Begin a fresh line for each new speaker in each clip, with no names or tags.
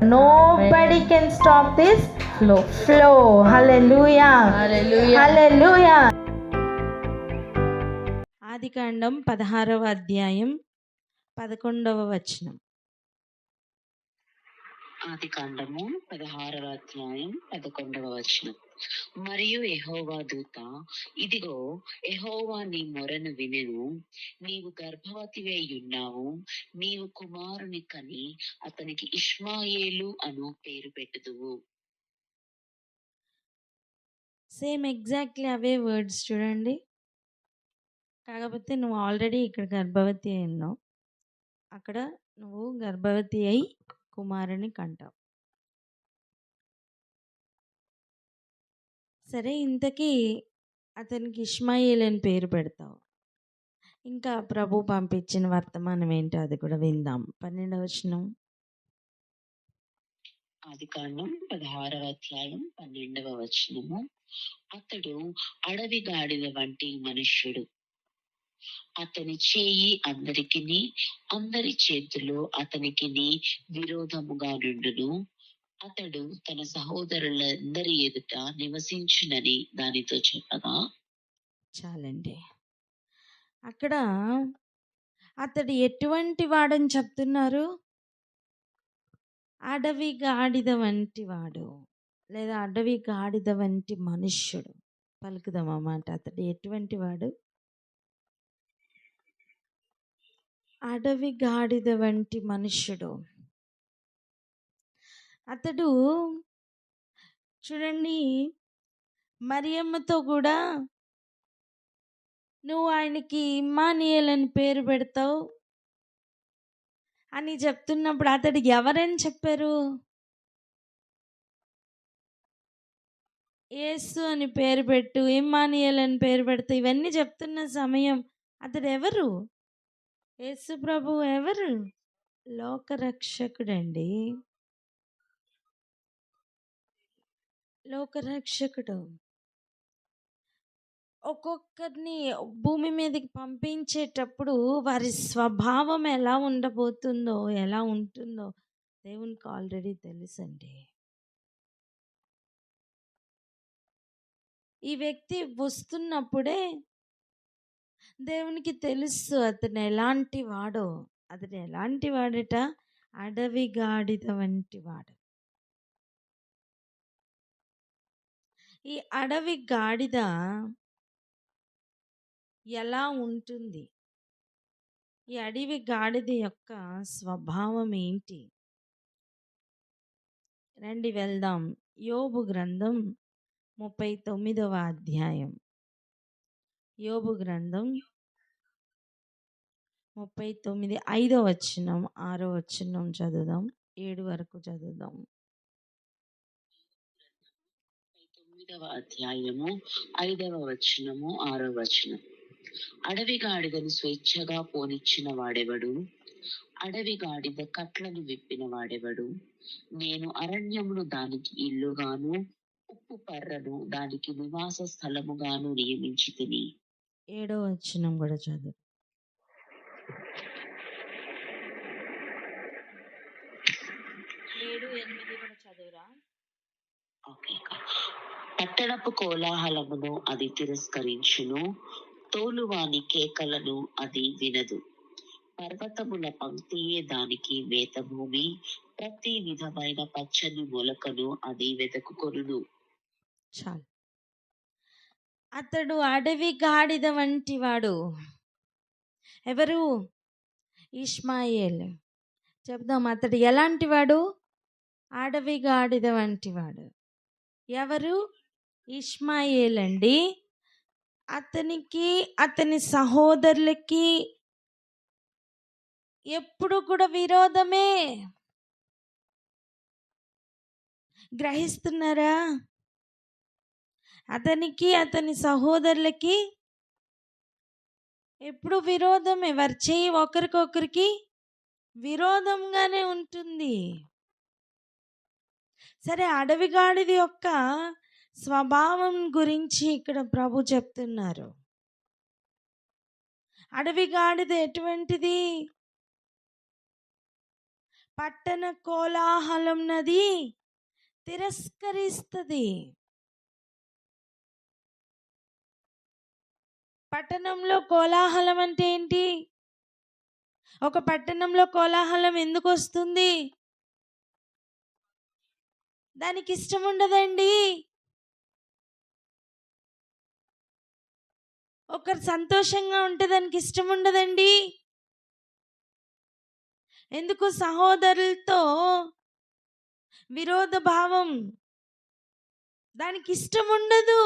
Nobody can stop this flow. Hallelujah. Hallelujah.
ఆదికాండం 16వ అధ్యాయం 11వ వచనం.
ఆదికాండము 16వ అధ్యాయం 11వ వచనం. మరియు యెహోవా దూత, ఇదిగో యెహోవా నీ మొరను వినెను, నీవు గర్భవతివై ఉన్నావు, నీవు కుమారుని కని అతనికి ఇష్మాయేలు అను పేరు పెట్టుదువు.
సేమ్ ఎగ్జాక్ట్లీ అవే వర్డ్స్ చూడండి. కాకపోతే నువ్వు ఆల్రెడీ ఇక్కడ గర్భవతి అయి ఉన్నావు, అక్కడ నువ్వు గర్భవతి అయి కుమారుని కంటావు. సరే, ఇంతకీ అతనికి ఇష్మాయేల్ అని పేరు పెడతావు. ఇంకా ప్రభు పంపించిన వర్తమానం ఏంటో అది కూడా విందాం. 12వ వచనం.
ఆదికాండం 16వ అధ్యాయం 12వ వచనము. అతడు అడవి గాడిద వంటి మనుష్యుడు, అతని చేయి అందరికిని, అందరి చేతులు అతనికిని విరోధముగా నుండును. అతడు తన సహోదరులందరి ఎదుట నివసించునని దానితో చెప్పగా.
చాలండి. అక్కడ అతడు ఎటువంటి వాడని చెప్తున్నారు? అడవి గాడిద వంటి వాడు, లేదా అడవి గాడిద వంటి మనుష్యుడు. పలుకుదాం అన్నమాట. అతడు ఎటువంటి వాడు? అడవి గాడిద వంటి మనుష్యుడు. అతడు చూడండి, మరియమ్మతో కూడా నువ్వు ఆయనకి ఇమ్మానుయేల్ అని పేరు పెడతావు అని చెప్తున్నప్పుడు అతడు ఎవరని చెప్పారు? యేసు అని పేరు పెట్టు, ఇమ్మానుయేల్ అని పేరు పెడతా, ఇవన్నీ చెప్తున్న సమయం అతడు ఎవరు? యేసు ప్రభు ఎవరు? లోకరక్షకుడండి. లోకరక్షకుడు. ఒక్కొక్కరిని భూమి మీదకి పంపించేటప్పుడు వారి స్వభావం ఎలా ఉండబోతుందో, ఎలా ఉంటుందో దేవునికి ఆల్రెడీ తెలుసండి. ఈ వ్యక్తి వస్తున్నప్పుడే దేవునికి తెలుసు అతను ఎలాంటి వాడో. అతను ఎలాంటి వాడట? అడవి గాడిద వంటి వాడు. ఈ అడవి గాడిద ఎలా ఉంటుంది? ఈ అడవి గాడిద యొక్క స్వభావం ఏంటి? రండి వెళ్దాం. యోబు గ్రంథం 39వ అధ్యాయం. యోబు గ్రంథం 39, 5వ వచనం, 6వ వచనం చదువుదాం, 7 వరకు చదువుదాం.
9వ అధ్యాయము 5వ వచనము 6వ వచనం. అడవి గాడిదను స్వేచ్ఛగా పోనిచ్చిన వాడెవడు? అడవి గాడిద కట్లను విప్పిన వాడెవడు? నేను అరణ్యమును దానికి ఇల్లుగాను, ఉప్పు పర్రను దానికి నివాస స్థలముగాను నియమించి తిని.
7వ వచనం కూడా చదువు. 7, 8 కూడా చదువురా.
పట్టణపు కోలాహలమును అది తిరస్కరించును, తోలువాని కేకలను అది వినదు. పర్వతముల పంక్తియే దానికి మేత భూమి, ప్రతి విధమైన పచ్చని మొలకను అది వెతుకుకొనును.
చాలు. అతడు అడవి గాడిద వంటి వాడు. ఎవరు? ఇష్మాయేల్. చెప్దాం, అతడు ఎలాంటి వాడు? అడవి గాడిద వంటి వాడు. ఎవరు? ఇష్మాయేల్ అండి. అతనికి, అతని సహోదరులకి ఎప్పుడు కూడా విరోధమే. గ్రహిస్తున్నారా? అతనికి, అతని సహోదరులకి ఎప్పుడు విరోధమే. వారి చేయి ఒకరికొకరికి విరోధంగానే ఉంటుంది. సరే, అడవి గాడిద యొక్క స్వభావం గురించి ఇక్కడ ప్రభు చెప్తున్నారు. అడవి గాడిద ఎటువంటిది? పట్టణ కోలాహలం నది తిరస్కరిస్తుంది. పట్టణంలో కోలాహలం అంటే ఏంటి? ఒక పట్టణంలో కోలాహలం ఎందుకు వస్తుంది? దానికి ఇష్టం ఉండదండి. ఒకరు సంతోషంగా ఉంటే దానికి ఇష్టం ఉండదండి. ఎందుకు? సహోదరులతో విరోధ భావం, దానికి ఇష్టం ఉండదు.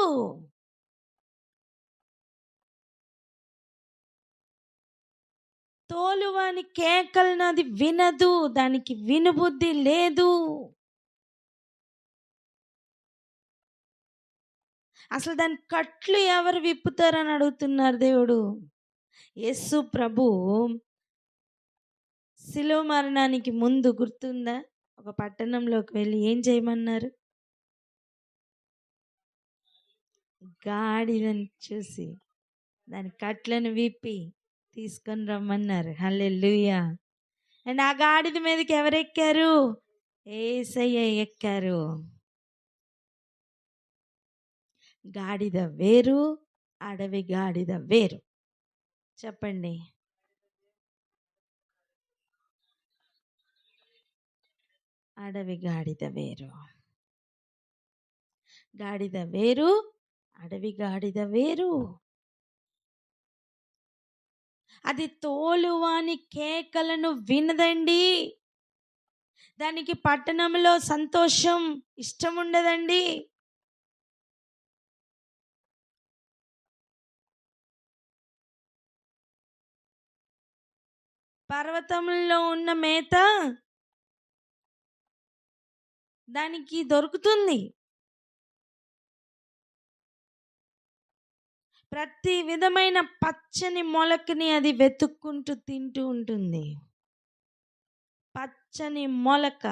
తోలువాని కేకలను అది వినదు, దానికి వినుబుద్ధి లేదు. అసలు దాని కట్లు ఎవరు విప్పుతారని అడుగుతున్నారు దేవుడు. యేసు ప్రభు శిలువ మరణానికి ముందు గుర్తుందా? ఒక పట్టణంలోకి వెళ్ళి ఏం చేయమన్నారు? గాడిదని చూసి దాని కట్లను విప్పి తీసుకొని రమ్మన్నారు. హల్లెలూయా. అండ్ ఆ గాడిద మీదకి ఎవరు ఎక్కారు? యేసయ్య ఎక్కారు. గాడిద వేరు, అడవి గాడిద వేరు. చెప్పండి. అడవి గాడిద వేరు. గాడిద వేరు, అడవి గాడిద వేరు. అది తోలువాని కేకలను వినదండి. దానికి పట్టణంలో సంతోషం ఇష్టం ఉండదండి. పర్వతంలో ఉన్న మేత దానికి దొరుకుతుంది. ప్రతి విధమైన పచ్చని మొలకని అది వెతుక్కుంటూ తింటూ ఉంటుంది. పచ్చని మొలక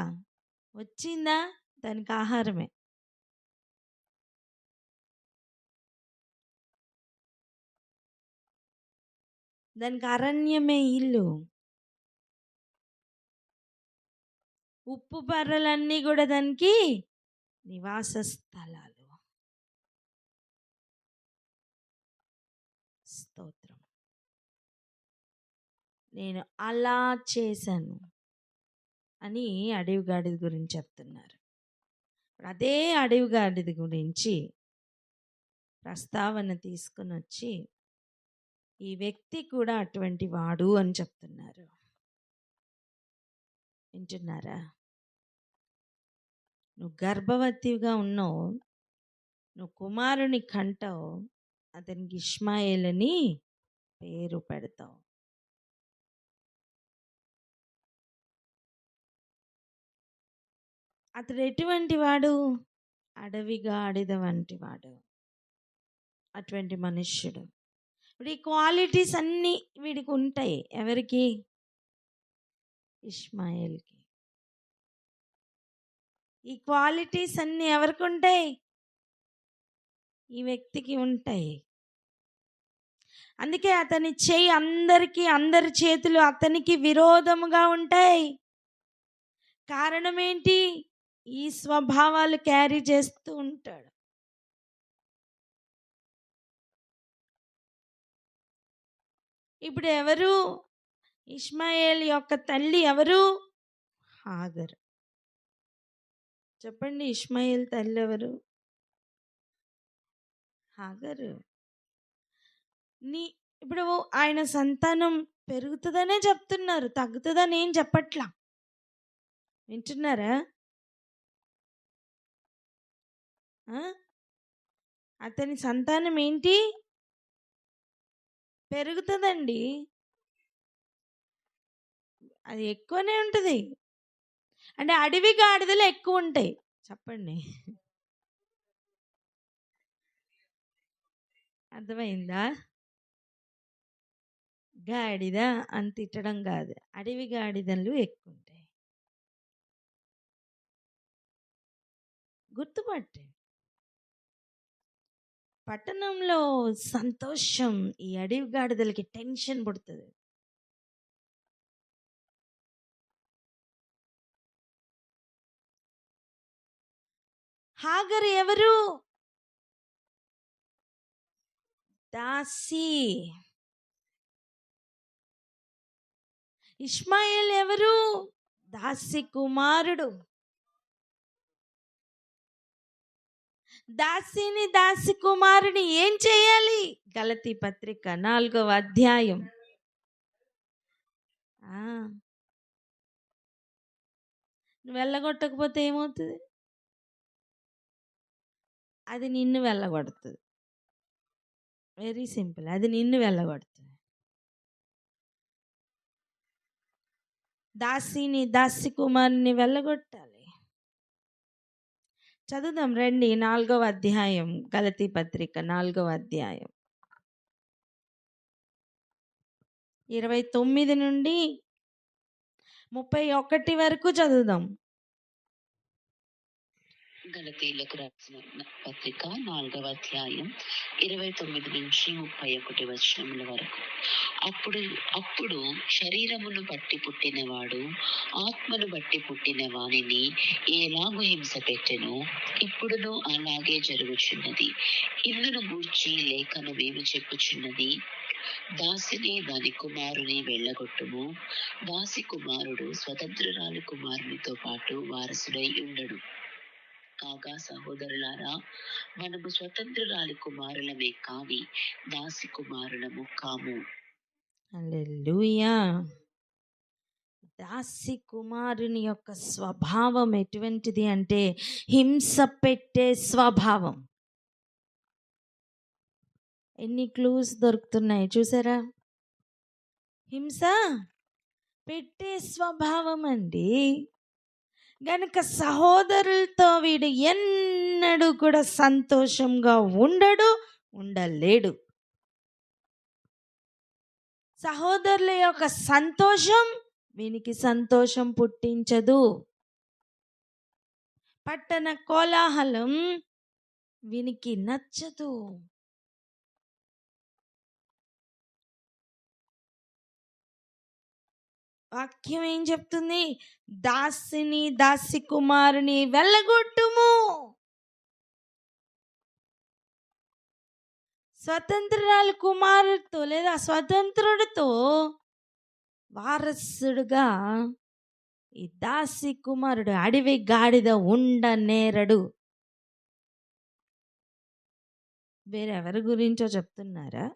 వచ్చిందా దానికి ఆహారమే. దానికి అరణ్యమే ఇల్లు. ఉప్పు బర్రెలన్నీ కూడా దానికి నివాస స్థలాలు. స్తోత్రం. నేను అలా చేశాను అని అడవి గాడిద గురించి చెప్తున్నారు. అదే అడవి గాడిద గురించి ప్రస్తావన తీసుకుని వచ్చి ఈ వ్యక్తి కూడా అటువంటి వాడు అని చెప్తున్నారు. వింటున్నారా? నువ్వు గర్భవతిగా ఉన్నావు, నువ్వు కుమారుని కంటావు, అతనికి ఇష్మాయేల్ అని పేరు పెడతావు. అతడు ఎటువంటి వాడు? అడవి గాడిద వంటి వాడు, అటువంటి మనుష్యుడు. ఇప్పుడు ఈ క్వాలిటీస్ అన్నీ వీడికి ఉంటాయి. ఎవరికి? ఇష్మాయేల్కి. ఈ క్వాలిటీస్ అన్నీ ఎవరికి ఉంటాయి? ఈ వ్యక్తికి ఉంటాయి. అందుకే అతని చేయి అందరి చేతులు అతనికి విరోధముగా ఉంటాయి. కారణం ఏంటి? ఈ స్వభావాలు క్యారీ చేస్తూ ఉంటాడు. ఇప్పుడు ఎవరు? ఇష్మాయేల్ యొక్క తల్లి ఎవరు? హాగర్. చెప్పండి, ఇష్మాయేల్ తల్లి ఎవరు? హాగర్. ఇప్పుడు ఆయన సంతానం పెరుగుతుందనే చెప్తున్నారు, తగ్గుతుందని ఏం చెప్పట్లా. వింటున్నారా? అతని సంతానం ఏంటి? పెరుగుతుందండి. అది ఎక్కువనే ఉంటుంది. అంటే అడవి గాడిదలు ఎక్కువ ఉంటాయి. చెప్పండి, అర్థమైందా? గాడిద అని తిట్టడం కాదు, అడవి గాడిదలు ఎక్కువ ఉంటాయి. గుర్తుపట్టే. పట్టణంలో సంతోషం, ఈ అడవి గాడిదలకి టెన్షన్ పుడుతుంది. హాగరు ఎవరు? దాసి. ఇష్మాయేల్ ఎవరు? దాసి కుమారుడు. దాసిని దాసి కుమారుని ఏం చేయాలి? గలతీ పత్రిక 4వ అధ్యాయం. నువ్వు వెళ్ళగొట్టకపోతే ఏమవుతుంది? అది నిన్ను వెళ్ళగొడుతుంది. వెరీ సింపుల్, అది నిన్ను వెళ్ళగొడుతుంది. దాసిని దాసి కుమారుని వెళ్ళగొట్టాలి. చదువుదాం రండి, 4వ అధ్యాయం, గలతీ పత్రిక 4వ అధ్యాయం 29 నుండి 31 వరకు చదువుదాం.
గలతీయులకు రాసిన పత్రిక 4వ అధ్యాయం 29 నుంచి 31 వచనముల వరకు. అప్పుడు శరీరమును బట్టి పుట్టినవాడు ఆత్మను బట్టి పుట్టిన వానిని ఎలాగూ హింస పెట్టెనో ఇప్పుడును అలాగే జరుగుచున్నది. ఇందును గూర్చి లేఖనమేమి చెప్పుచున్నది? దాసిని దాని కుమారుని వెళ్ళగొట్టుము, దాసి కుమారుడు స్వతంత్రురాలి కుమారునితో పాటు వారసుడై ఉండడు. కాగా సహోదరులారా, మనము స్వతంత్రురాలి కుమారులమే కాని దాసి కుమారులము కాము.
హల్లెలూయా. దాసి కుమారుని యొక్క స్వభావం ఎటువంటిది అంటే హింస పెట్టే స్వభావం. ఎన్ని క్లూస్ దొరుకుతున్నాయి చూసారా? హింస పెట్టే స్వభావం అండి. గనుక సహోదరులతో వీడు ఎన్నడూ కూడా సంతోషంగా ఉండలేడు. సహోదరుల యొక్క సంతోషం వీనికి సంతోషం పుట్టించదు. పట్టణ కోలాహలం వీనికి నచ్చదు. వాక్యం ఏం చెప్తుంది? దాసిని దాసి కుమారుని వెళ్ళగొట్టుము. స్వతంత్రాల కుమారుడితో లేదా స్వతంత్రుడితో వారసుడుగా ఈ దాసి కుమారుడు అడవి గాడిద ఉండనేరడు. వేరెవరి గురించో చెప్తున్నారా?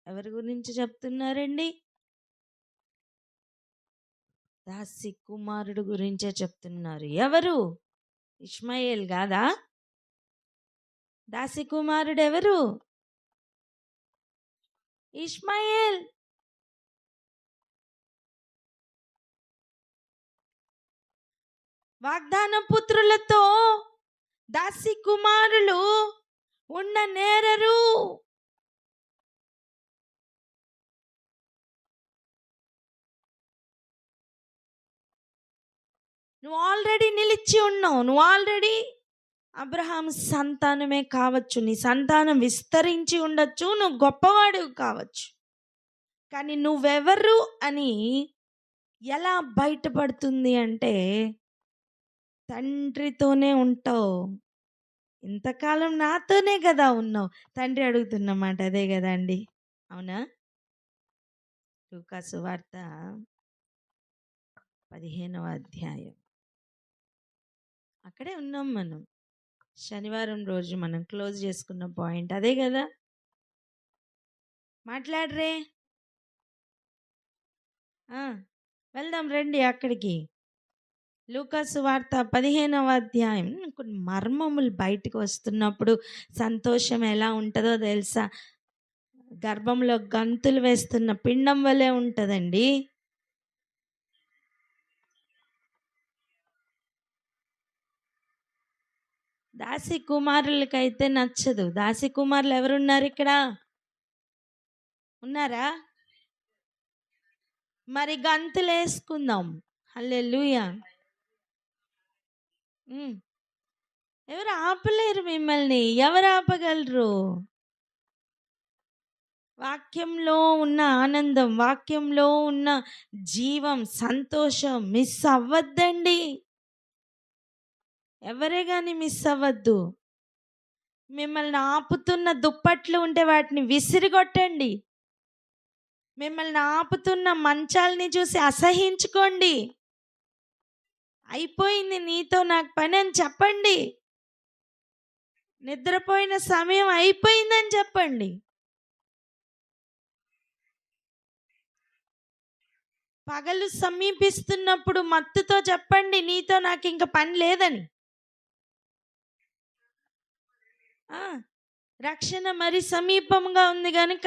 ఎవరి గురించి చెప్తున్నారండి? దాసి కుమారుడు గురించే చెప్తున్నారు. ఎవరు? ఇష్మాయేల్ కాదా? దాసి కుమారుడు ఎవరు? ఇష్మాయేల్. వాగ్దాన పుత్రులతో దాసి కుమారులు ఉండనేరరు. నువ్వు ఆల్రెడీ నిలిచి ఉన్నావు. నువ్వు ఆల్రెడీ అబ్రహాం సంతానమే కావచ్చు, నీ సంతానం విస్తరించి ఉండొచ్చు, నువ్వు గొప్పవాడు కావచ్చు. కానీ నువ్వెవరు అని ఎలా బయటపడుతుంది అంటే తండ్రితోనే ఉంటావు. ఇంతకాలం నాతోనే కదా ఉన్నావు. తండ్రి అడుగుతున్నమాట అదే కదా అండి, అవునా? లూకా సువార్త 15వ అధ్యాయం, అక్కడే ఉన్నాం మనం. శనివారం రోజు మనం క్లోజ్ చేసుకున్న పాయింట్ అదే కదా. మాట్లాడరే, వెళ్దాం రండి అక్కడికి. లూకా సువార్త 15వ అధ్యాయం. కొన్ని మర్మములు బయటకు వస్తున్నప్పుడు సంతోషం ఎలా ఉంటుందో తెలుసా? గర్భంలో గంతులు వేస్తున్న పిండం వలె ఉంటుందండి. దాసి కుమారులకైతే నచ్చదు. దాసి కుమారులు ఎవరున్నారు ఇక్కడ? ఉన్నారా? మరి గంతులు వేసుకుందాం. హల్లెలూయా. ఎవరు ఆపలేరు మిమ్మల్ని. ఎవరు ఆపగలరు? వాక్యంలో ఉన్న ఆనందం, వాక్యంలో ఉన్న జీవం, సంతోషం మిస్ అవ్వద్దండి. ఎవరే కానీ మిస్ అవ్వద్దు. మిమ్మల్ని ఆపుతున్న దుప్పట్లు ఉంటే వాటిని విసిరిగొట్టండి. మిమ్మల్ని ఆపుతున్న మంచాలని చూసి అసహించుకోండి. అయిపోయింది నీతో నాకు పని అని చెప్పండి. నిద్రపోయిన సమయం అయిపోయిందని చెప్పండి. పగలు సమీపిస్తున్నప్పుడు మత్తుతో చెప్పండి, నీతో నాకు ఇంక పని లేదని. రక్షణ మరి సమీపంగా ఉంది గనుక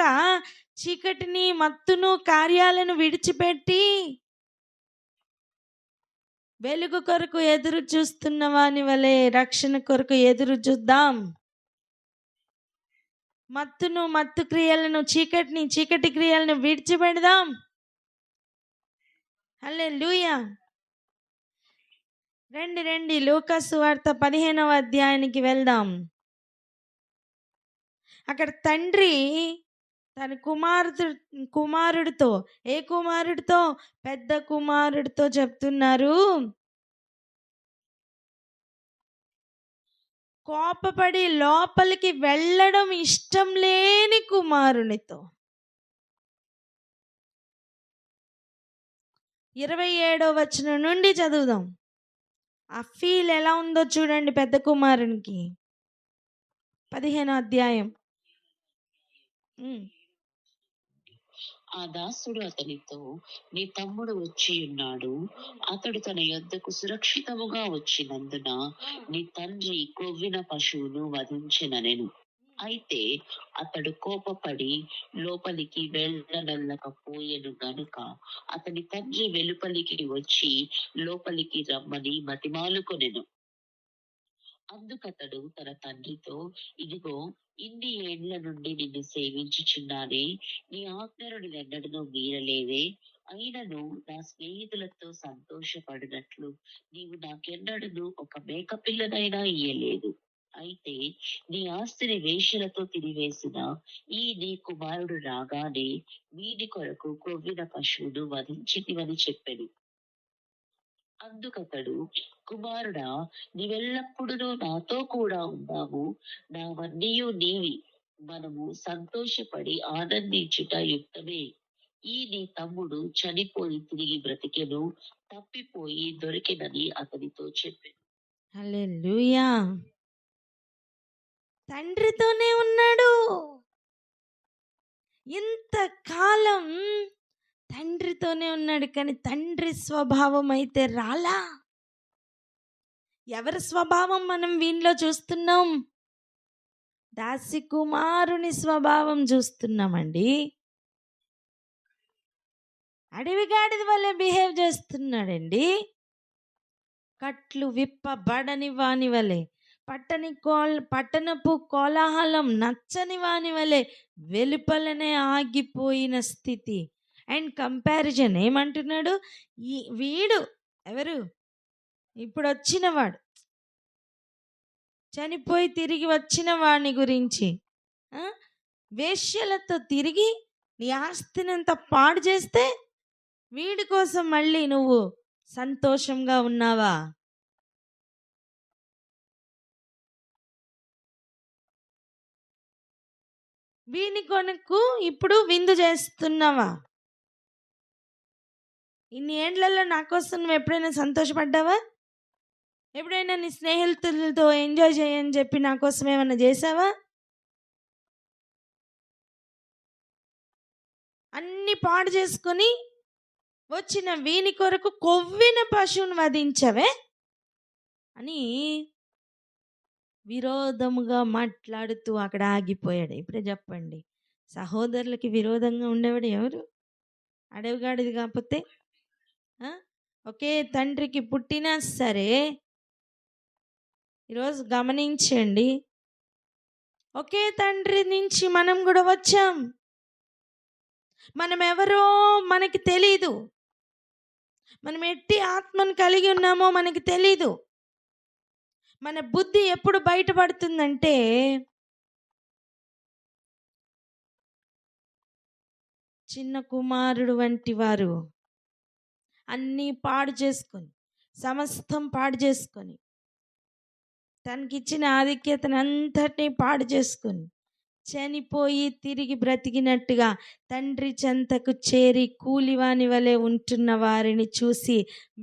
చీకటిని, మత్తును, కార్యాలను విడిచిపెట్టి వెలుగు కొరకు ఎదురు చూస్తున్న వాని వలె రక్షణ కొరకు ఎదురు చూద్దాం. మత్తును, మత్తు క్రియలను, చీకటిని, చీకటి క్రియలను విడిచిపెడదాం. హల్లెలూయా. రండి లూకాసు వార్త 15వ అధ్యాయానికి వెళ్దాం. అక్కడ తండ్రి తన కుమారుడితో, ఏ కుమారుడితో? పెద్ద కుమారుడితో చెప్తున్నారు, కోపపడి లోపలికి వెళ్ళడం ఇష్టం లేని కుమారునితో. 27వ వచనం నుండి చదువుదాం. ఆ ఫీల్ ఎలా ఉందో చూడండి పెద్ద కుమారునికి. 15వ అధ్యాయం.
ఆ దాసుడు అతనితో, నీ తమ్ముడు వచ్చి ఉన్నాడు, అతడు తన యొద్దకు సురక్షితముగా వచ్చినందున నీ తండ్రి కొవ్విన పశువును వధించెననెను. అయితే అతడు కోపపడి లోపలికి వెళ్ళనల్లకపోయెను గనుక అతని తండ్రి వెలుపలికి వచ్చి లోపలికి రమ్మని బతిమాలుకొనెను. అందుకతడు తన తండ్రితో, ఇదిగో ఇన్ని ఏండ్ల నుండి నిన్ను సేవించుచున్నానే, నీ ఆజ్ఞను నేనెన్నడూ మీరలేదే. అయినను నా స్నేహితులతో సంతోషపడినట్లు నీవు నాకెన్నడూ ఒక మేకపిల్లనైనా ఇయ్యలేదు. అయితే నీ ఆస్తిని వేశ్యలతో తిరివేసిన ఈ నీ కుమారుడు రాగానే వీని కొరకు కొవ్విన పశువును వధించితివని చెప్పెను. అందుకతడు, కుమారుడా, నీవెల్లప్పుడూ నాతో కూడా ఉన్నావు, నావన్నీయు నీవి, మనము సంతోషపడి ఆనందించుట యుక్తమే. ఈ నీ తమ్ముడు చనిపోయి తిరిగి బ్రతికెను, తప్పిపోయి దొరికెనని అతనితో చెప్పాను.
హల్లెలూయా. తండ్రితోనే ఉన్నాడు ఇంతకాలం, తండ్రితోనే ఉన్నాడు. కానీ తండ్రి స్వభావం అయితే రాలా. ఎవరి స్వభావం మనం వీనిలో చూస్తున్నాం? దాసి కుమారుని స్వభావం చూస్తున్నామండి. అడవిగాడిది వల్లే బిహేవ్ చేస్తున్నాడండి. కట్లు విప్పబడని వాని వలె, పట్టణపు కోలాహలం నచ్చని వాని వలె వెలుపలనే ఆగిపోయిన స్థితి. అండ్ కంపారిజన్ ఏమంటున్నాడు? వీడు ఎవరు? ఇప్పుడు వచ్చినవాడు, చనిపోయి తిరిగి వచ్చిన వాడిని గురించి. వేశ్యలతో తిరిగి నీ ఆస్తినంతా పాడు చేస్తే వీడి కోసం మళ్ళీ నువ్వు సంతోషంగా ఉన్నావా? వీని కొనుక్కు ఇప్పుడు విందు చేస్తున్నావా? ఇన్ని ఏండ్లలో నా కోసం నువ్వు ఎప్పుడైనా సంతోషపడ్డావా? ఎప్పుడైనా నీ స్నేహితులతో ఎంజాయ్ చేయని చెప్పి నా కోసం ఏమైనా చేసావా? అన్ని పాడు చేసుకొని వచ్చిన వీని కొరకు కొవ్విన పశువును వధించవే అని విరోధముగా మాట్లాడుతూ అక్కడ ఆగిపోయాడు. ఇప్పుడే చెప్పండి, సహోదరులకి విరోధంగా ఉండేవాడు ఎవరు? అడవిగాడిది కాకపోతే? ఒకే తండ్రికి పుట్టినా సరే, ఈరోజు గమనించండి, ఒకే తండ్రి నుంచి మనం కూడా వచ్చాం. మనం ఎవరో మనకి తెలీదు, మనం ఎట్టి ఆత్మను కలిగి ఉన్నామో మనకి తెలీదు. మన బుద్ధి ఎప్పుడు బయటపడుతుందంటే, చిన్న కుమారుడు వంటి వారు అన్నీ పాడు చేసుకొని, సమస్తం పాడు చేసుకొని, తనకిచ్చిన ఆధిక్యతను అంతటినీ పాడు చేసుకుని చనిపోయి తిరిగి బ్రతికినట్టుగా తండ్రి చెంతకు చేరి కూలివాని వలె ఉంటున్న వారిని చూసి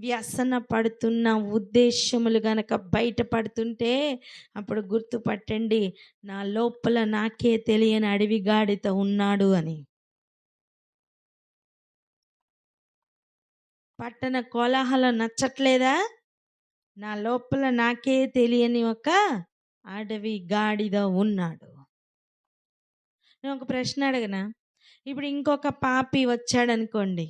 వ్యసన పడుతున్న ఉద్దేశములు గనక బయటపడుతుంటే అప్పుడు గుర్తుపట్టండి, నా లోపల నాకే తెలియని అడవిగాడితో ఉన్నాడు అని. పట్టణ కోలాహలం నచ్చట్లేదా? నా లోపల నాకే తెలియని ఒక అడవి గాడిద ఉన్నాడు. నేను ఒక ప్రశ్న అడగనా? ఇప్పుడు ఇంకొక పాపి వచ్చాడనుకోండి,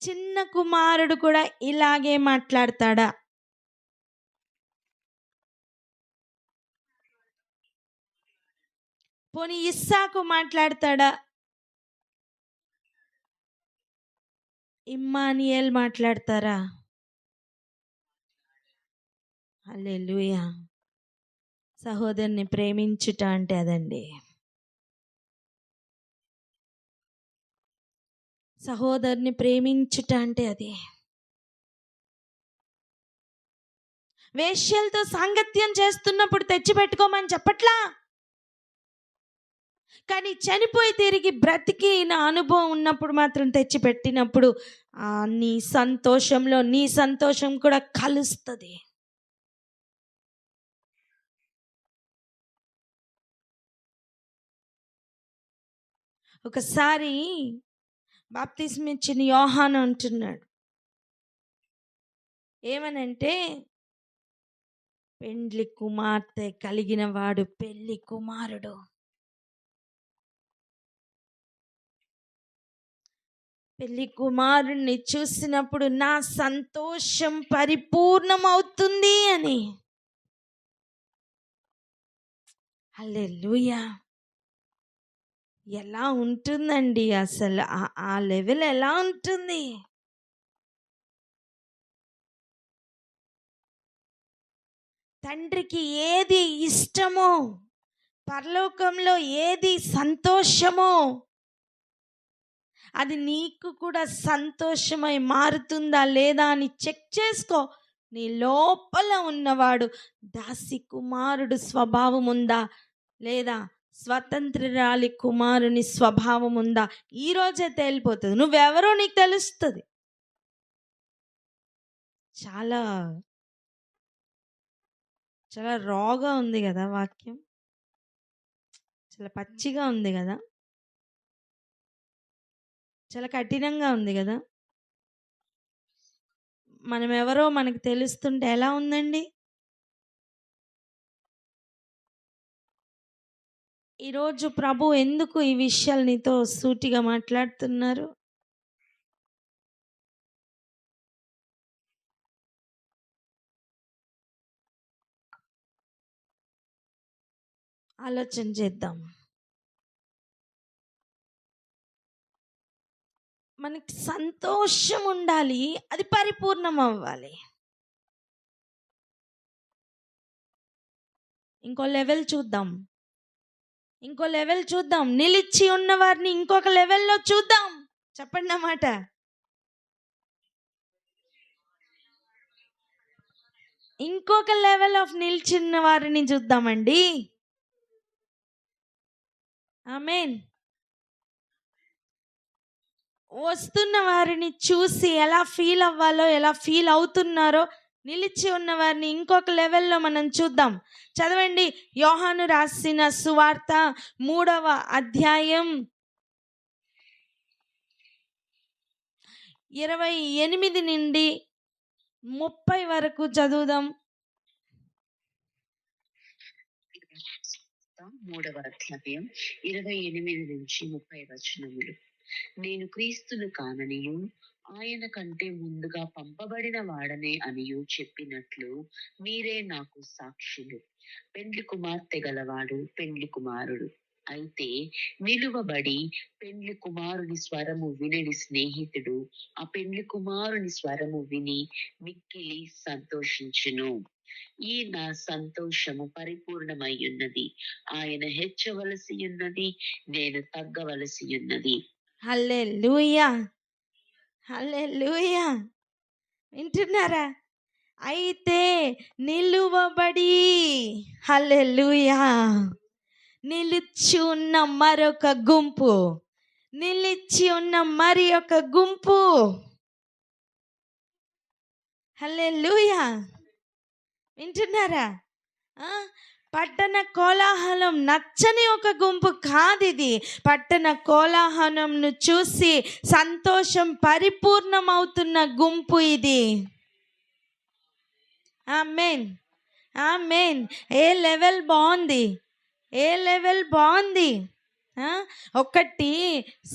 చిన్న కుమారుడు కూడా ఇలాగే మాట్లాడతాడా? పోనీ ఇస్సాకు మాట్లాడతాడా? ఇమ్మానియేల్ మాట్లాడతారా? హల్లెలూయా. సహోదరుని ప్రేమించుట అంటే అదండి. సహోదరుని ప్రేమించుట అంటే అది. వేశ్యలతో సాంగత్యం చేస్తున్నప్పుడు తెచ్చిపెట్టుకోమని చెప్పట్లా, కానీ చనిపోయి తిరిగి బ్రతికిన అనుభవం ఉన్నప్పుడు మాత్రం తెచ్చిపెట్టినప్పుడు నీ సంతోషంలో నీ సంతోషం కూడా కలుస్తుంది. ఒకసారి బాప్తిస్మం ఇచ్చిన యోహాను అంటున్నాడు, ఏమనంటే పెండ్లి కుమార్తె కలిగిన వాడు పెళ్లి కుమారుడు. పెళ్లి కుమారుణ్ణి చూసినప్పుడు నా సంతోషం పరిపూర్ణమవుతుంది అని. హల్లెలూయా. ఎలా ఉంటుందండి అసలు ఆ లెవెల్ ఎలా ఉంటుంది? తండ్రికి ఏది ఇష్టమో, పరలోకంలో ఏది సంతోషమో అది నీకు కూడా సంతోషమై మారుతుందా లేదా అని చెక్ చేసుకో. నీ లోపల ఉన్నవాడు దాసి కుమారుడు స్వభావం ఉందా లేదా స్వతంత్రురాలి కుమారుని స్వభావం ఉందా ఈరోజే తేలిపోతుంది. నువ్వెవరో నీకు తెలుస్తుంది. చాలా చాలా రాగా ఉంది కదా వాక్యం, చాలా పచ్చిగా ఉంది కదా, చాలా కఠినంగా ఉంది కదా. మనం ఎవరో మనకు తెలుస్తుంటే ఎలా ఉందండి? ఈరోజు ప్రభు ఎందుకు ఈ విషయాలు నీతో సూటిగా మాట్లాడుతున్నారు? ఆలోచన చేద్దాం. మనకి సంతోషం ఉండాలి, అది పరిపూర్ణం అవ్వాలి. ఇంకో లెవెల్ చూద్దాం. నిలిచి ఉన్న వారిని ఇంకొక లెవెల్లో చూద్దాం. చెప్పండి అన్నమాట. ఇంకొక లెవెల్ ఆఫ్ నిలిచిన వారిని చూద్దామండి. ఆమేన్. వస్తున్న వారిని చూసి ఎలా ఫీల్ అవ్వాలో, ఎలా ఫీల్ అవుతున్నారో నిలిచి ఉన్న వారిని ఇంకొక లెవెల్లో మనం చూద్దాం. చదవండి, యోహాను రాసిన సువార్త 3వ అధ్యాయం 28 నుండి 30 వరకు చదువుదాం.
3వ అధ్యాయం 28 నుంచి 30 వచనములు. నేను క్రీస్తును కాననియు ఆయన కంటే ముందుగా పంపబడిన వాడనే అనియు చెప్పినట్లు మీరే నాకు సాక్షులు. పెండ్లి కుమార్తె గలవాడు పెండ్లి కుమారుడు. అయితే నిలువబడి పెండ్లి కుమారుని స్వరము వినని స్నేహితుడు ఆ పెండ్లి కుమారుని స్వరము విని మిక్కిలి సంతోషించును. ఈ నా సంతోషము పరిపూర్ణమై ఉన్నది. ఆయన హెచ్చవలసి ఉన్నది, నేను తగ్గవలసి ఉన్నది.
హల్లెలూయా, హల్లెలూయా. వింటున్నారా? అయితే నిలువబడి హల్లెలూయా నిలిచి ఉన్న మరొక గుంపు, నిలిచి ఉన్న మరి ఒక గుంపు, హల్లెలూయా. వింటున్నారా? పట్టణ కోలాహలం నచ్చని ఒక గుంపు కాదు ఇది. పట్టణ కోలాహలంను చూసి సంతోషం పరిపూర్ణమవుతున్న గుంపు ఇది. ఆమేన్, ఆమేన్. ఏ లెవెల్ బాగుంది, ఏ లెవెల్ బాగుంది. ఒకటి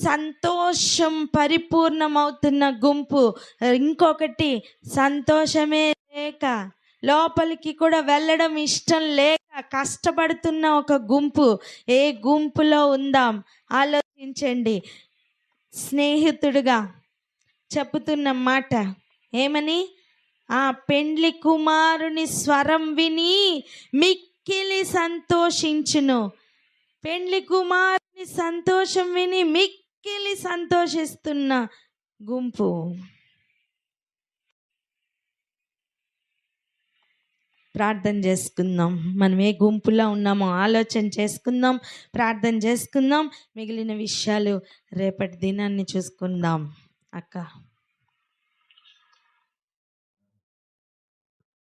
సంతోషం పరిపూర్ణమవుతున్న గుంపు, ఇంకొకటి సంతోషమే లేక లోపలికి కూడా వెళ్ళడం ఇష్టం లేక కష్టపడుతున్న ఒక గుంపు. ఏ గుంపులో ఉందాం ఆలోచించండి. స్నేహితుడుగా చెప్పుతున్న మాట ఏమని? ఆ పెండ్లి కుమారుని స్వరం విని మిక్కిలి సంతోషించును. పెండ్లి కుమారుని సంతోషం విని మిక్కిలి సంతోషిస్తున్న గుంపు. ప్రార్థన చేసుకుందాం. మనం ఏ గుంపులో ఉన్నామో ఆలోచన చేసుకుందాం, ప్రార్థన చేసుకుందాం. మిగిలిన విషయాలు రేపటి దినాన్ని చూసుకుందాం అక్క.